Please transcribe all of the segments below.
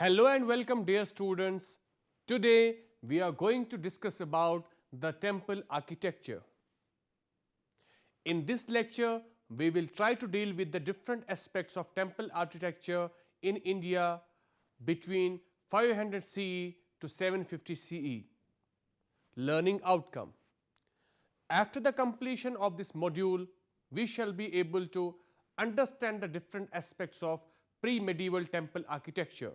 Hello and welcome dear students. Today we are going to discuss about the temple architecture. In this lecture, we will try to deal with the different aspects of temple architecture in India between 500 CE to 750 CE. Learning outcome. After the completion of this module, we shall be able to understand the different aspects of pre-medieval temple architecture,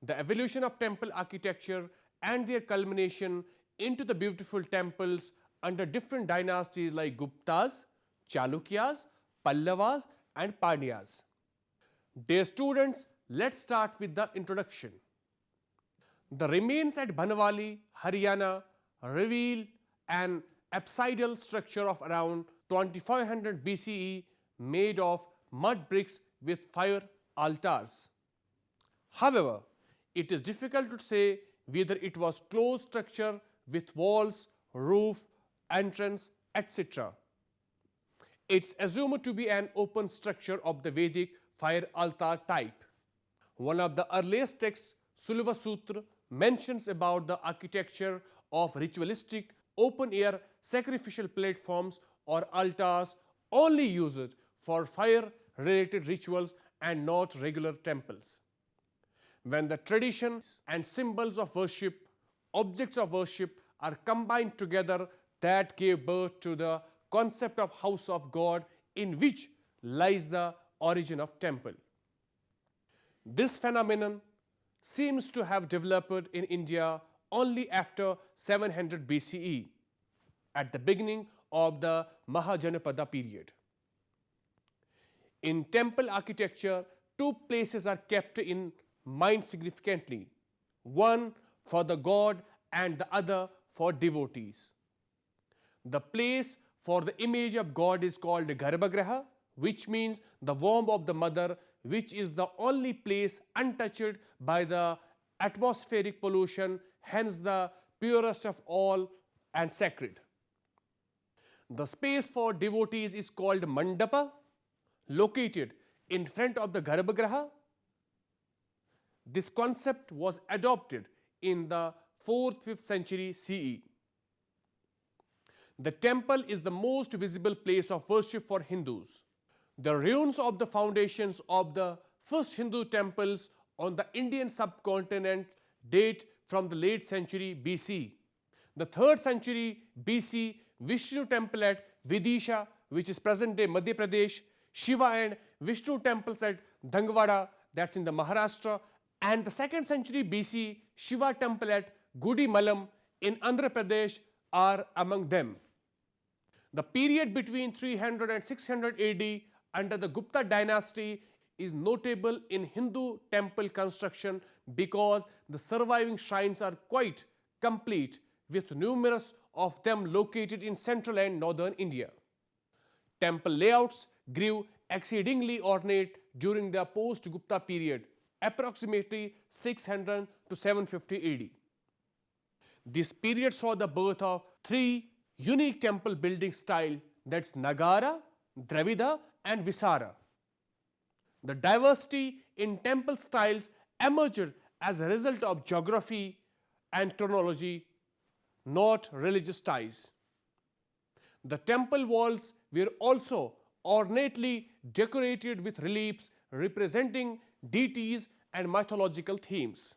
the evolution of temple architecture and their culmination into the beautiful temples under different dynasties like Guptas, Chalukyas, Pallavas and Pandyas. Dear students, let's start with the introduction. The remains at Banwali, Haryana reveal an apsidal structure of around 2500 BCE made of mud bricks with fire altars. However, it is difficult to say whether it was closed structure with walls, roof, entrance, etc. It's assumed to be an open structure of the Vedic fire altar type. One of the earliest texts, Sulva Sutra, mentions about the architecture of ritualistic open-air sacrificial platforms or altars only used for fire-related rituals and not regular temples. When the traditions and symbols of worship, objects of worship are combined together, that gave birth to the concept of house of God, in which lies the origin of temple. This phenomenon seems to have developed in India only after 700 BCE, at the beginning of the Mahajanapada period. In temple architecture, two places are kept in mind significantly, one for the god and the other for devotees. The place for the image of God is called Garbhagriha, which means the womb of the mother, which is the only place untouched by the atmospheric pollution, hence the purest of all and sacred. The space for devotees is called Mandapa, located in front of the Garbhagriha. This concept was adopted in the 4th-5th century CE. The temple is the most visible place of worship for Hindus. The ruins of the foundations of the first Hindu temples on the Indian subcontinent date from the late century BC. The 3rd century BC Vishnu temple at Vidisha, which is present-day Madhya Pradesh, Shiva and Vishnu temples at Dhangwada, that's in the Maharashtra, and the 2nd century BC Shiva temple at Gudimalam in Andhra Pradesh are among them. The period between 300 and 600 AD under the Gupta dynasty is notable in Hindu temple construction because the surviving shrines are quite complete, with numerous of them located in central and northern India. Temple layouts grew exceedingly ornate during the post-Gupta period, approximately 600 to 750 AD. This period saw the birth of three unique temple building styles, that's Nagara, Dravida and Visara. The diversity in temple styles emerged as a result of geography and chronology, not religious ties. The temple walls were also ornately decorated with reliefs representing deities and mythological themes.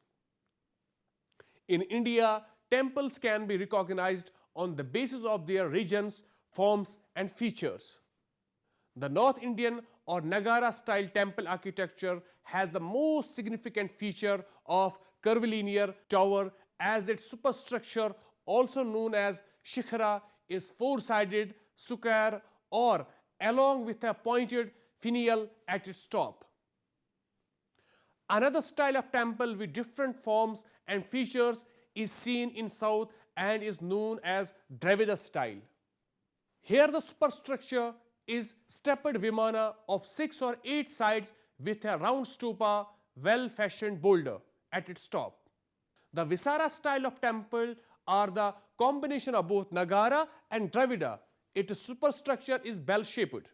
In India, temples can be recognized on the basis of their regions, forms and features. The North Indian or Nagara style temple architecture has the most significant feature of curvilinear tower, as its superstructure, also known as shikhara, is four-sided, square or along with a pointed finial at its top. Another style of temple with different forms and features is seen in south and is known as Dravida style. Here the superstructure is stepped vimana of 6 or 8 sides with a round stupa, well-fashioned boulder at its top. The Visara style of temple are the combination of both Nagara and Dravida. Its superstructure is bell-shaped.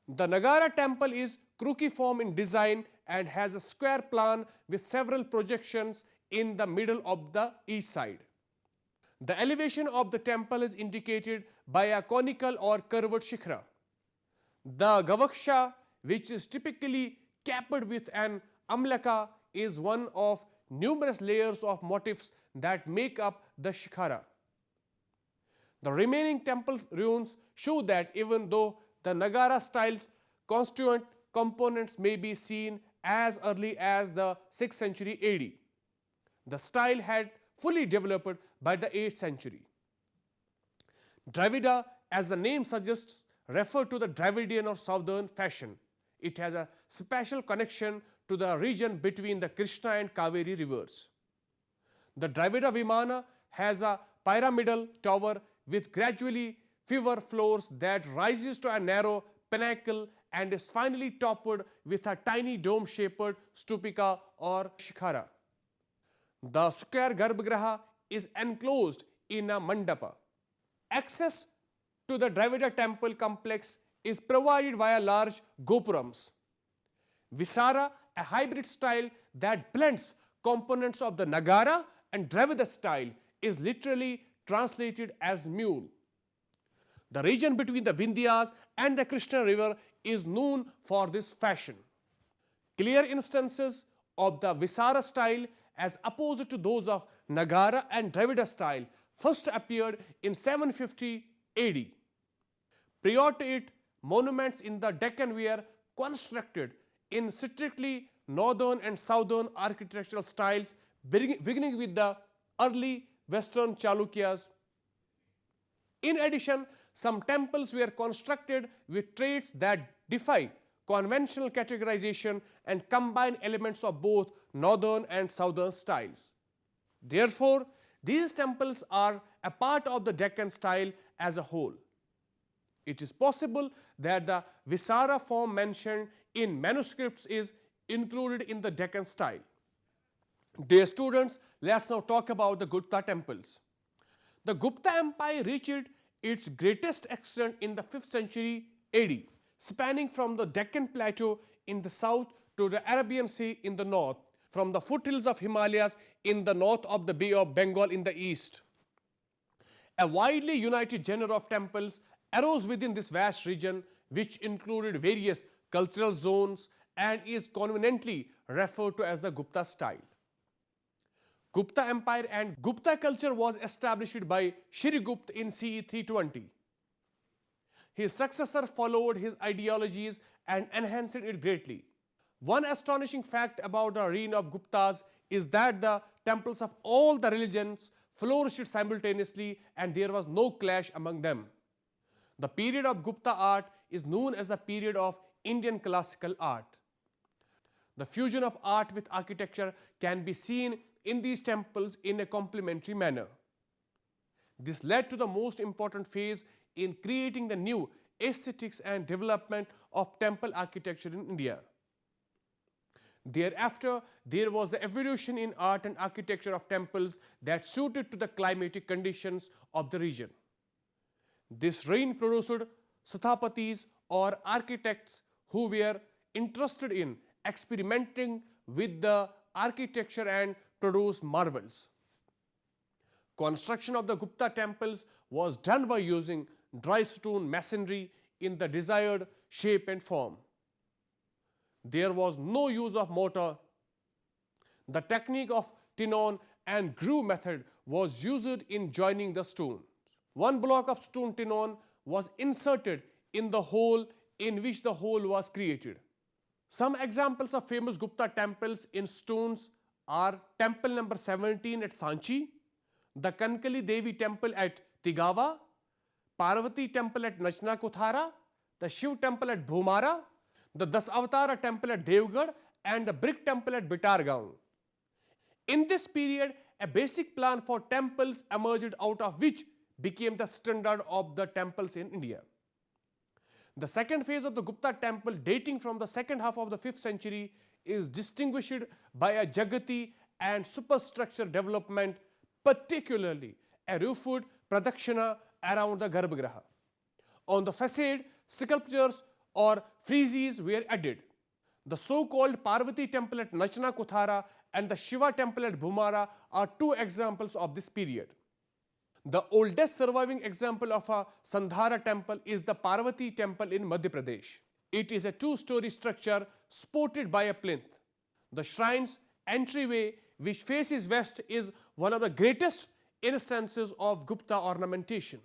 The Nagara temple is cruciform in design and has a square plan with several projections in the middle of the east side. The elevation of the temple is indicated by a conical or curved shikhra. The gavaksha, which is typically capped with an amlaka, is one of numerous layers of motifs that make up the shikhara. The remaining temple ruins show that even though the Nagara style's constituent components may be seen as early as the 6th century AD, the style had fully developed by the 8th century. Dravida, as the name suggests, refer to the Dravidian or southern fashion. It has a special connection to the region between the Krishna and Kaveri rivers. The Dravida Vimana has a pyramidal tower with gradually fewer floors that rises to a narrow pinnacle and is finally topped with a tiny dome-shaped stupika or shikhara. The square Garbhagriha is enclosed in a mandapa. Access to the Dravida temple complex is provided via large gopurams. Visara, a hybrid style that blends components of the Nagara and Dravida style, is literally translated as mule. The region between the Vindhyas and the Krishna river is known for this fashion. Clear instances of the Visara style as opposed to those of Nagara and Dravida style first appeared in 750 AD. Prior to it, monuments in the Deccan were constructed in strictly northern and southern architectural styles, beginning with the early Western Chalukyas. In addition, some temples were constructed with traits that defy conventional categorization and combine elements of both northern and southern styles. Therefore, these temples are a part of the Deccan style as a whole. It is possible that the Visara form mentioned in manuscripts is included in the Deccan style. Dear students, let's now talk about the Gupta temples. The Gupta Empire reached its greatest extent in the 5th century AD, spanning from the Deccan Plateau in the south to the Arabian Sea in the north, from the foothills of Himalayas in the north of the Bay of Bengal in the east. A widely united genre of temples arose within this vast region, which included various cultural zones and is conveniently referred to as the Gupta style. Gupta Empire and Gupta culture was established by Shrigupta in CE 320. His successor followed his ideologies and enhanced it greatly. One astonishing fact about the reign of Guptas is that the temples of all the religions flourished simultaneously and there was no clash among them. The period of Gupta art is known as the period of Indian classical art. The fusion of art with architecture can be seen in these temples in a complementary manner. This led to the most important phase in creating the new aesthetics and development of temple architecture in India. Thereafter, there was the evolution in art and architecture of temples that suited to the climatic conditions of the region. This reign produced Sthapatis or architects who were interested in experimenting with the architecture and produce marvels. Construction of the Gupta temples was done by using dry stone masonry in the desired shape and form. There was no use of mortar. The technique of tenon and groove method was used in joining the stones. One block of stone tenon was inserted in the hole in which the hole was created. Some examples of famous Gupta temples in stones are temple number 17 at Sanchi, the Kankali Devi temple at Tigawa, Parvati temple at Nachna Kuthara, the Shiv temple at Bhumara, the Dasavatara temple at Devgarh, and the brick temple at Bitargaon. In this period, a basic plan for temples emerged out of which became the standard of the temples in India. The second phase of the Gupta temple, dating from the second half of the 5th century, is distinguished by a Jagati and superstructure development, particularly a roofed pradakshina around the Garbhagriha. On the facade, sculptures or friezes were added. The so-called Parvati temple at Nachna Kuthara and the Shiva temple at Bhumara are two examples of this period. The oldest surviving example of a Sandhara temple is the Parvati temple in Madhya Pradesh. It is a two-story structure supported by a plinth. The shrine's entryway, which faces west, is one of the greatest instances of Gupta ornamentation.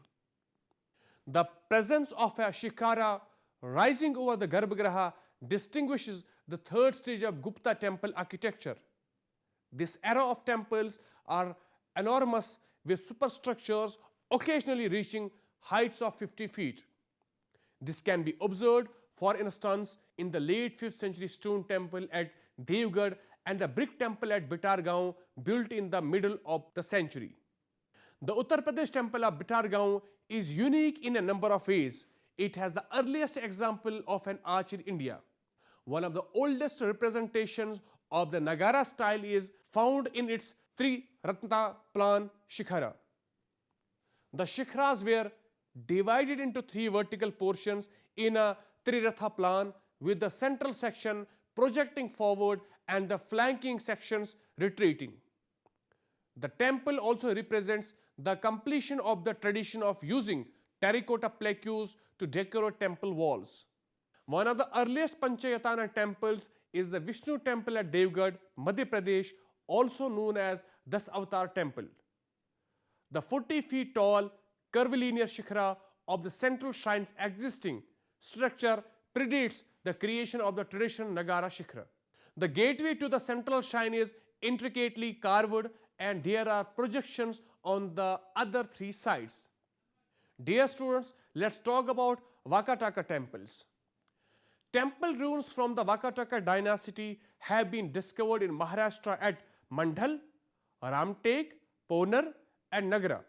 The presence of a shikhara rising over the Garbhagriha distinguishes the third stage of Gupta temple architecture. This era of temples are enormous, with superstructures occasionally reaching heights of 50 feet. This can be observed, for instance, in the late 5th century stone temple at Devgarh and the brick temple at Bitargaon, built in the middle of the century. The Uttar Pradesh temple of Bitargaon is unique in a number of ways. It has the earliest example of an arch in India. One of the oldest representations of the Nagara style is found in its Tri-Ratna plan Shikhara. The Shikharas were divided into three vertical portions in a Triratha plan, with the central section projecting forward and the flanking sections retreating. The temple also represents the completion of the tradition of using terracotta plaques to decorate temple walls. One of the earliest Panchayatana temples is the Vishnu temple at Devgarh, Madhya Pradesh, also known as Das Avatar temple. The 40 feet tall curvilinear shikhara of the central shrine's existing structure predates the creation of the traditional Nagara shikhara. The gateway to the central shrine is intricately carved, and there are projections on the other three sides. Dear students, let's talk about Vakataka temples. Temple ruins from the Vakataka dynasty have been discovered in Maharashtra at Mandhal, Ramteg, Ponar and Nagara.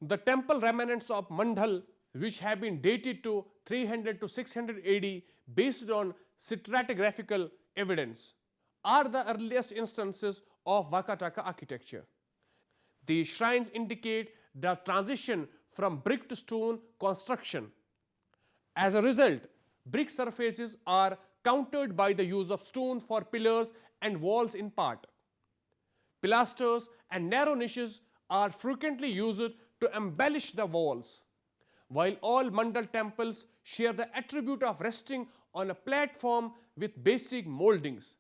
The temple remnants of Mandhal, which have been dated to 300 to 600 AD based on stratigraphical evidence, are the earliest instances of Vakataka architecture. These shrines indicate the transition from brick to stone construction. As a result, brick surfaces are countered by the use of stone for pillars and walls in part. Pilasters and narrow niches are frequently used to embellish the walls. While all Mandal temples share the attribute of resting on a platform with basic moldings,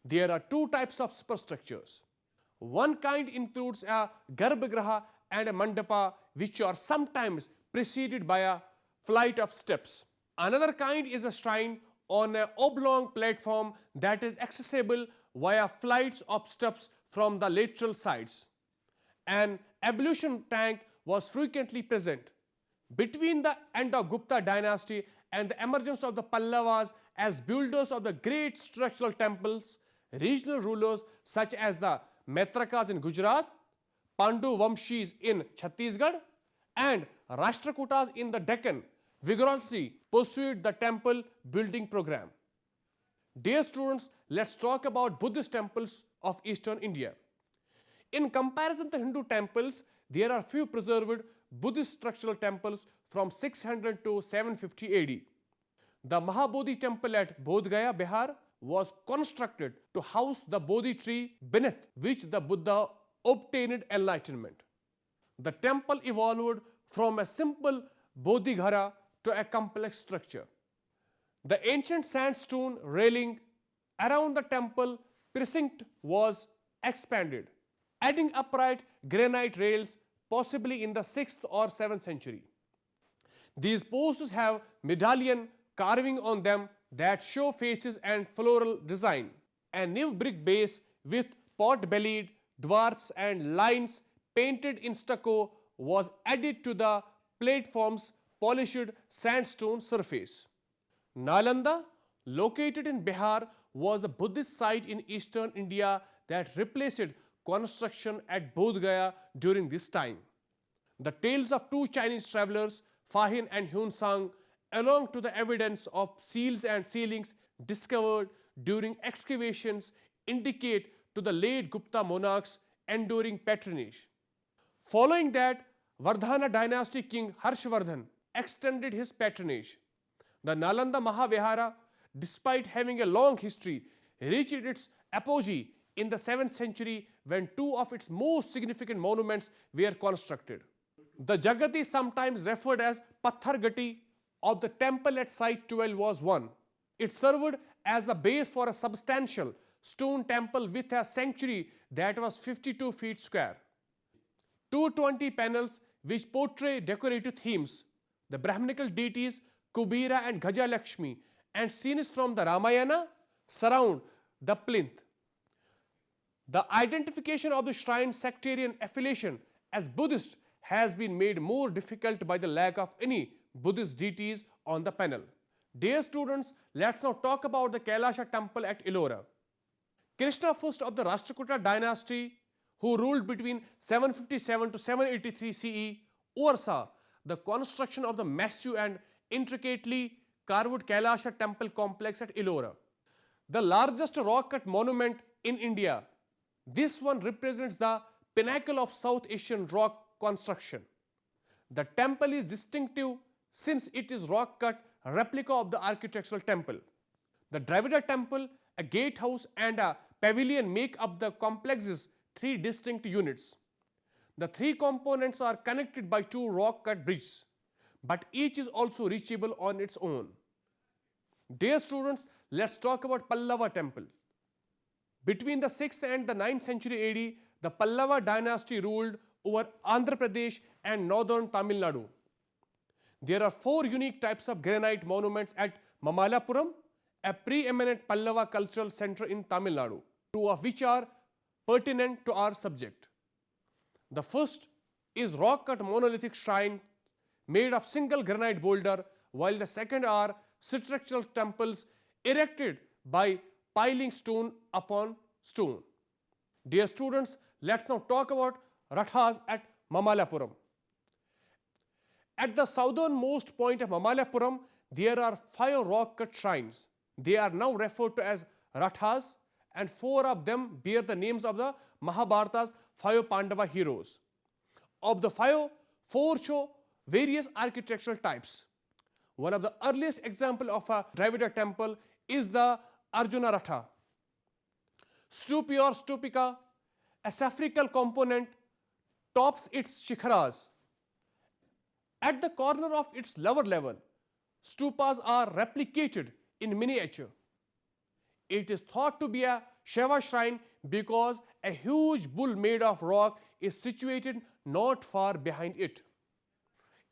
there are two types of superstructures. One kind includes a Garbhagriha and a Mandapa, which are sometimes preceded by a flight of steps. Another kind is a shrine on an oblong platform that is accessible via flights of steps from the lateral sides. An ablution tank was frequently present. Between the end of Gupta dynasty and the emergence of the Pallavas as builders of the great structural temples, regional rulers such as the Maitrakas in Gujarat, Pandu Vamshis in Chhattisgarh and Rashtrakutas in the Deccan vigorously pursued the temple building program. Dear students, let's talk about Buddhist temples of Eastern India. In comparison to Hindu temples, there are few preserved Buddhist structural temples from 600 to 750 AD. The Mahabodhi temple at Bodh Gaya, Bihar was constructed to house the Bodhi tree beneath which the Buddha obtained enlightenment. The temple evolved from a simple Bodhighara to a complex structure. The ancient sandstone railing around the temple precinct was expanded, adding upright granite rails possibly in the 6th or 7th century. These posts have medallion carving on them that show faces and floral design. A new brick base with pot-bellied dwarfs and lines painted in stucco was added to the platform's polished sandstone surface. Nalanda, located in Bihar, was the Buddhist site in eastern India that replaced construction at Bodh Gaya during this time. The tales of two Chinese travelers, Fa Hin and Hyun Sang, along to the evidence of seals and ceilings discovered during excavations, indicate to the late Gupta monarchs' enduring patronage. Following that, Vardhana dynasty king Harshvardhan extended his patronage. The Nalanda Mahavihara despite having a long history, reached its apogee in the 7th century when two of its most significant monuments were constructed. The Jagat is sometimes referred as Pathar Gati of the temple at Site 12 was one. It served as the base for a substantial stone temple with a sanctuary that was 52 feet square. 220 panels which portray decorative themes, the Brahminical deities Kubera and Gaja Lakshmi, and scenes from the Ramayana surround the plinth. The identification of the shrine's sectarian affiliation as Buddhist has been made more difficult by the lack of any Buddhist deities on the panel. Dear students, let's now talk about the Kailasha temple at Ellora. Krishna I of the Rashtrakuta dynasty, who ruled between 757 to 783 CE, oversaw the construction of the massive and intricately carved Kailasha temple complex at Ellora. The largest rock-cut monument in India, this one represents the pinnacle of South Asian rock construction. The temple is distinctive since it is rock-cut replica of the architectural temple. The Dravida temple, a gatehouse and a pavilion make up the complex's three distinct units. The three components are connected by two rock-cut bridges, but each is also reachable on its own. Dear students, let's talk about Pallava temple. Between the 6th and the 9th century AD, the Pallava dynasty ruled over Andhra Pradesh and northern Tamil Nadu. There are four unique types of granite monuments at Mamalapuram, a preeminent Pallava cultural center in Tamil Nadu, two of which are pertinent to our subject. The first is rock-cut monolithic shrine made of single granite boulder, while the second are structural temples erected by piling stone upon stone. Dear students, let's now talk about Rathas at Mamalapuram. At the southernmost point of Mamalapuram, there are 5 rock-cut shrines. They are now referred to as Rathas, and 4 of them bear the names of the Mahabharata's 5 Pandava heroes. Of the 5, 4 show various architectural types. One of the earliest examples of a Dravida temple is the Arjuna Ratha. Stupi or stupika, a spherical component, tops its shikharas. At the corner of its lower level, stupas are replicated in miniature. It is thought to be a Shiva shrine because a huge bull made of rock is situated not far behind it.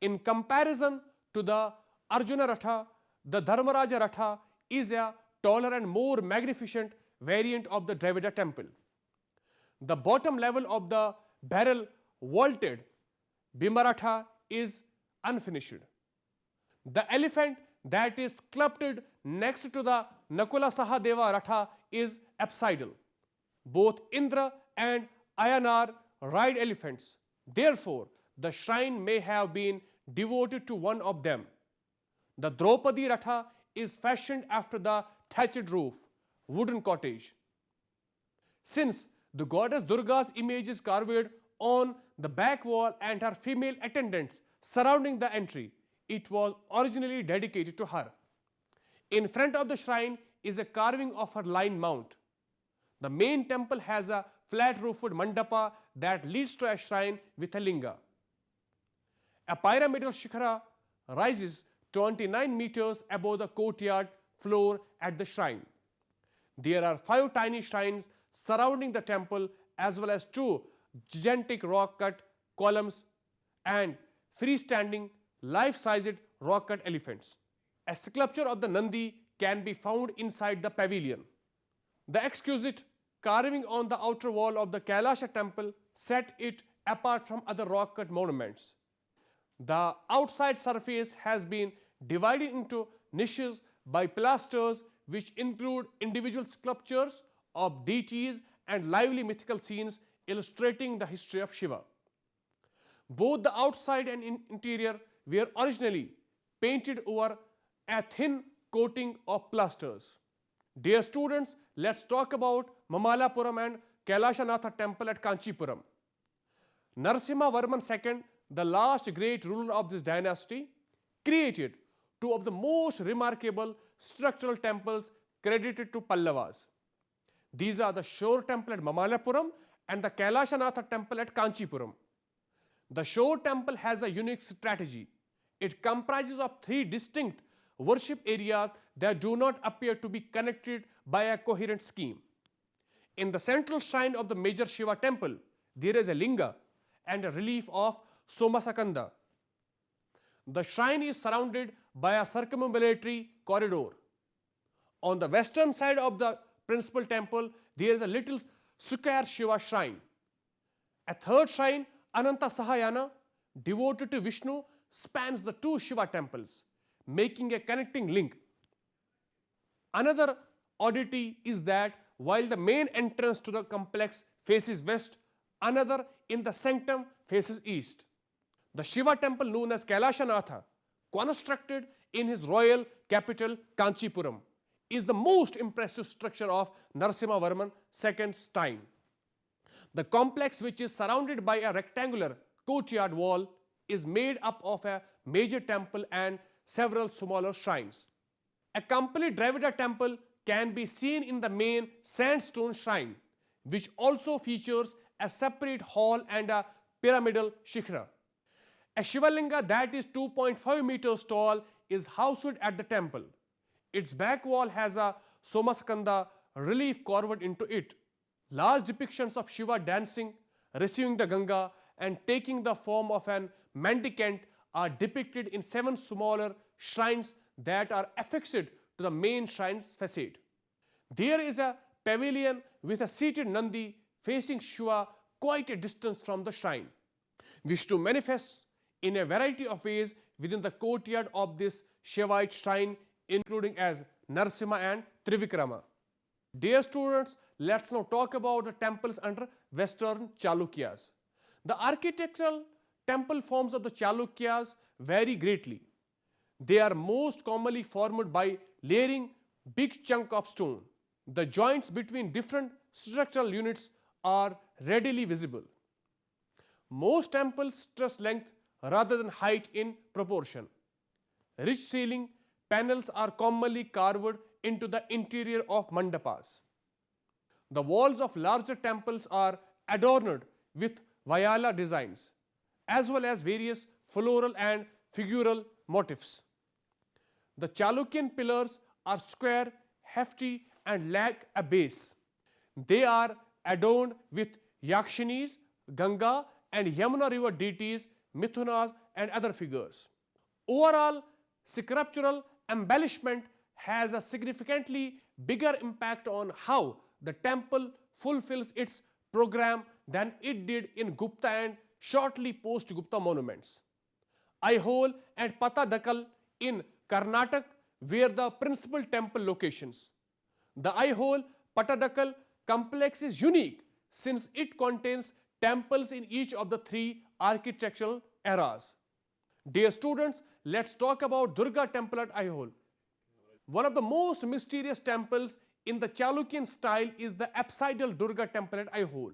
In comparison to the Arjuna Ratha, the Dharmaraja Ratha is a taller and more magnificent variant of the Dravida temple. The bottom level of the barrel vaulted Bhimaratha is unfinished. The elephant that is sculpted next to the Nakula Sahadeva Ratha is apsidal. Both Indra and Ayanar ride elephants. Therefore, the shrine may have been devoted to one of them. The Draupadi Ratha is fashioned after the thatched roof, wooden cottage. Since the goddess Durga's image is carved on the back wall and her female attendants surrounding the entry, it was originally dedicated to her. In front of the shrine is a carving of her lion mount. The main temple has a flat-roofed mandapa that leads to a shrine with a linga. A pyramidal shikhara rises 29 meters above the courtyard floor at the shrine. There are 5 tiny shrines surrounding the temple as well as 2 gigantic rock-cut columns and freestanding life-sized rock-cut elephants. A sculpture of the Nandi can be found inside the pavilion. The exquisite carving on the outer wall of the Kailasha temple set it apart from other rock-cut monuments. The outside surface has been divided into niches by pilasters which include individual sculptures of deities and lively mythical scenes illustrating the history of Shiva. Both the outside and interior were originally painted over a thin coating of plasters. Dear students, let's talk about Mamalapuram and Kailashanatha temple at Kanchipuram. Narasimha Varman II, the last great ruler of this dynasty, created 2 of the most remarkable structural temples credited to Pallavas. These are the Shore Temple at Mamallapuram and the Kailashanatha Temple at Kanchipuram. The Shore Temple has a unique strategy. It comprises of three distinct worship areas that do not appear to be connected by a coherent scheme. In the central shrine of the major Shiva temple, there is a linga and a relief of Somasakanda. The shrine is surrounded by a circumambulatory corridor. On the western side of the principal temple, there is a little square Shiva shrine. A third shrine, Ananta Sahayana, devoted to Vishnu, spans the two Shiva temples, making a connecting link. Another oddity is that while the main entrance to the complex faces west, another in the sanctum faces east. The Shiva temple known as Kailashanatha, constructed in his royal capital Kanchipuram, is the most impressive structure of Narasimhavarman II's time. The complex, which is surrounded by a rectangular courtyard wall, is made up of a major temple and several smaller shrines. A complete Dravida temple can be seen in the main sandstone shrine, which also features a separate hall and a pyramidal shikhra. A Shivalinga that is 2.5 meters tall is housed at the temple. Its back wall has a Somaskanda relief carved into it. Large depictions of Shiva dancing, receiving the Ganga, and taking the form of an mendicant are depicted in 7 smaller shrines that are affixed to the main shrine's facade. There is a pavilion with a seated Nandi facing Shiva quite a distance from the shrine. Vishnu manifests in a variety of ways within the courtyard of this Shivaite shrine, including as Narasimha and Trivikrama. Dear students, let's now talk about the temples under Western Chalukyas. The architectural temple forms of the Chalukyas vary greatly. They are most commonly formed by layering big chunk of stone. The joints between different structural units are readily visible. Most temples stress length rather than height in proportion. Rich ceiling panels are commonly carved into the interior of mandapas. The walls of larger temples are adorned with Vayala designs, as well as various floral and figural motifs. The Chalukyan pillars are square, hefty, and lack a base. They are adorned with Yakshinis, Ganga, and Yamuna river deities, Mithunas, and other figures. Overall, sculptural embellishment has a significantly bigger impact on how the temple fulfills its program than it did in Gupta and shortly post-Gupta monuments. Aihole and Patadakal in Karnataka were the principal temple locations. The Aihole Patadakal complex is unique since it contains temples in each of the 3 architectural eras. Dear students, let's talk about Durga temple at Aihole. One of the most mysterious temples in the Chalukyan style is the apsidal Durga temple at Aihole.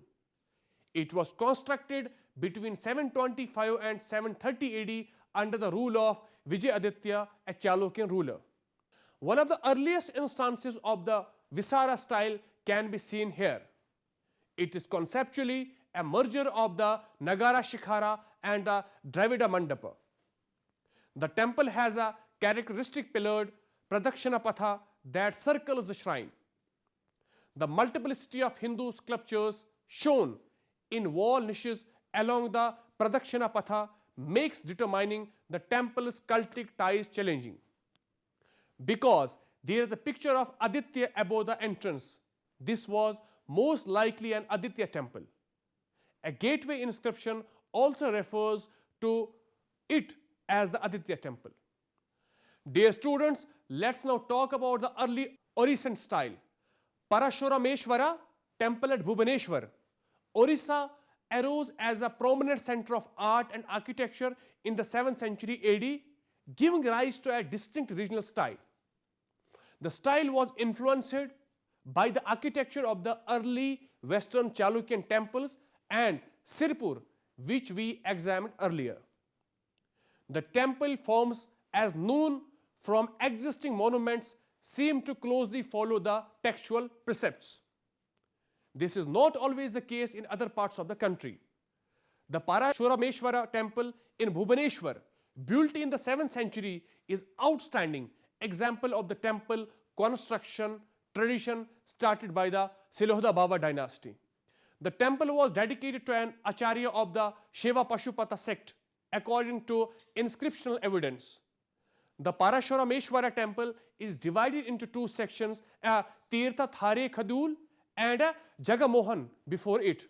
It was constructed between 725 and 730 AD under the rule of Vijayaditya, a Chalukyan ruler. One of the earliest instances of the Visara style can be seen here. It is conceptually a merger of the Nagara Shikhara and the Dravida Mandapa. The temple has a characteristic pillared Pradakshina Patha that circles the shrine. The multiplicity of Hindu sculptures shown in wall niches along the Pradakshina Patha makes determining the temple's cultic ties challenging. Because there is a picture of Aditya above the entrance, this was most likely an Aditya temple. A gateway inscription also refers to it as the Aditya temple. Dear students, let's now talk about the early Orisan style. Parashurameshwara temple at Bhubaneswar. Orissa arose as a prominent center of art and architecture in the 7th century AD, giving rise to a distinct regional style. The style was influenced by the architecture of the early Western Chalukyan temples and Sirpur, which we examined earlier. The temple forms, as known from existing monuments, seem to closely follow the textual precepts. This is not always the case in other parts of the country. The Parashurameshwara temple in Bhubaneswar, built in the 7th century, is outstanding example of the temple construction tradition started by the Silohda Baba dynasty. The temple was dedicated to an acharya of the Shaiva Pashupata sect according to inscriptional evidence. The Parashurameshwara temple is divided into two sections, a Tirtha Thare Khadul and a Jagamohan before it.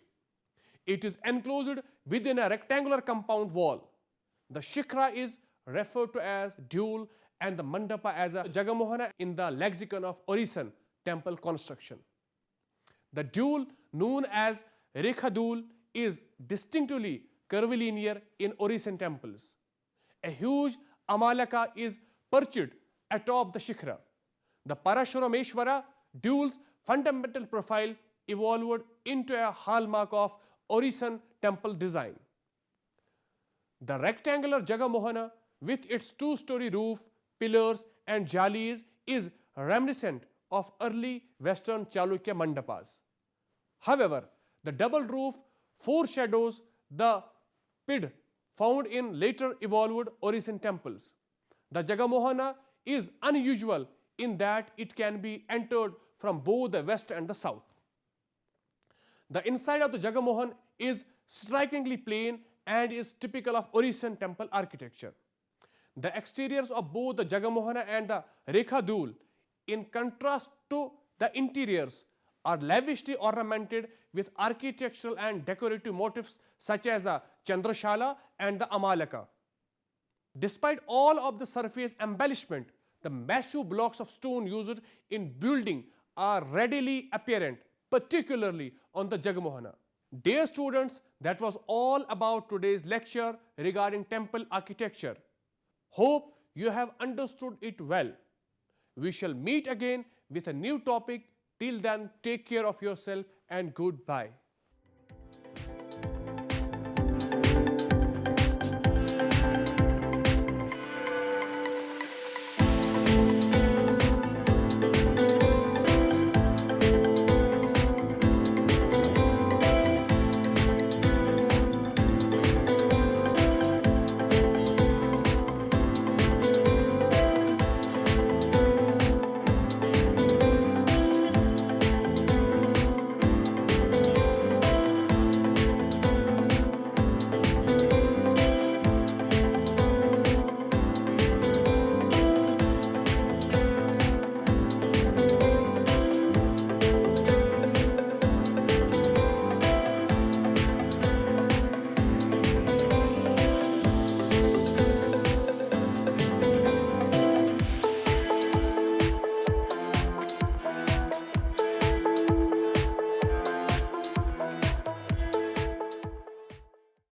It is enclosed within a rectangular compound wall. The Shikhra is referred to as Dhul and the Mandapa as a Jagamohana in the lexicon of Orisan temple construction. The Dhul, known as Rekhadul, is distinctly curvilinear in Orisan temples. A huge Amalaka is perched atop the Shikhra. The Parashurameshwara Dhul's fundamental profile evolved into a hallmark of Orisan temple design. The rectangular Jagamohana with its two-story roof, pillars and jalis is reminiscent of early Western Chalukya mandapas. However, the double roof foreshadows the pid found in later evolved Orisan temples. The Jagamohana is unusual in that it can be entered from both the west and the south. The inside of the Jagamohan is strikingly plain and is typical of Orisan temple architecture. The exteriors of both the Jagamohana and the Rekhadul, in contrast to the interiors, are lavishly ornamented with architectural and decorative motifs such as the Chandrashala and the Amalaka. Despite all of the surface embellishment, the massive blocks of stone used in building are readily apparent, particularly on the Jagamohana. Dear students, that was all about today's lecture regarding temple architecture. Hope you have understood it well. We shall meet again with a new topic. Till then, take care of yourself and goodbye.